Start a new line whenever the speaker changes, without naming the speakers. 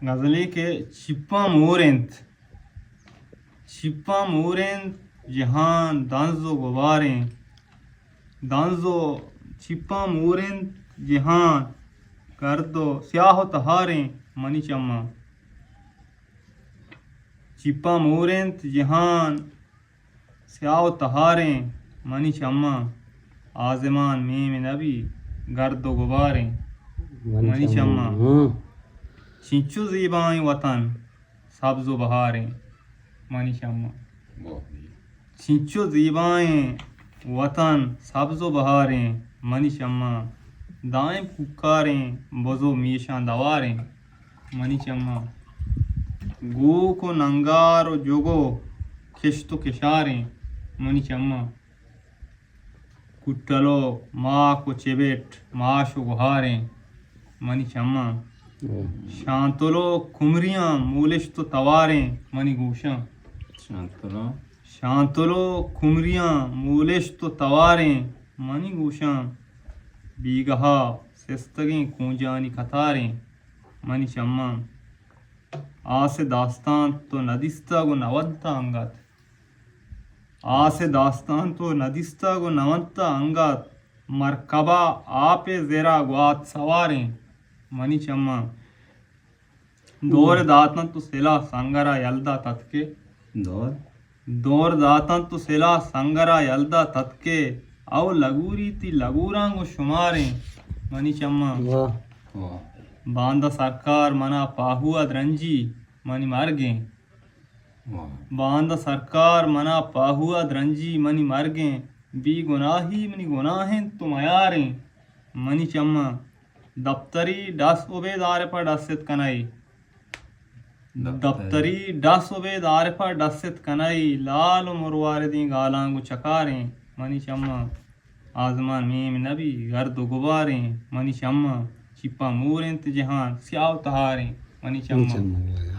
गज़ली के छिप्पा मोरेंत जहान दांजो गुबारें दांजो छिप्पा मोरेंत जहान कर दो स्याह तहारें मनी चम्मा छिप्पा मोरेंत जहान स्याह तहारें मनी चम्मा आज़मान मीम नबी गर्दो गुबारें मनी चम्मा छिंचू ज़ीबाएं वतन सब्ज़ो बहारें मनी चम्मा छिंचू ज़ीबाएं वतन सब्ज़ो बहारें मनी चम्मा दाएं पुकारें बज़ो मीशां दवारें मनी चम्मा गो को नंगारो जोगो खिश्तो किशारें मनी चम्मा कुट्टलो माँ को चेबेट माशो गुहारें मनी चम्मा शांतलो कुमरियां मूलिश तो तवारें मनी गूशा शांतलो कुमरियां मूलिश तो तवारें मनी गूशा बीगहा सिस्तगी कूंजानी कतारें मनी चम्मा आसे दास्तान तो नदिस्ता गो नवंता अंगत आसे दास्तान तो नदिस्ता गो नवंता अंगत मरकबा आपे ज़ेरा ग्वात सवारें मनी चम्मा दौर दातन तो सिला संगरा यल्दा तत्के दौर दातन तो सिला संगरा यल्दा तत्के आओ लगूरी ती लगूरांगो शुमारें मनी चम्मा बांदा सरकार मना पाहुआ द्रंजी मनी मर गए बांदा सरकार मना पाहुआ द्रंजी मनी मर गए बी गुनाही मनी गुनाहें तुम यारें मनी चम्मा दफ्तरी डस उबेदार पर डसित कनाई दफ्तरी डस उबेदार पर डसित कनाई लाल मुरवारदी गालांगु चकारें मनी चम्मा आज़मान मीम नबी गर्द गुबारें मनी चम्मा छिप्पा मोरेंत जहान स्याह तहारें मनी चम्मा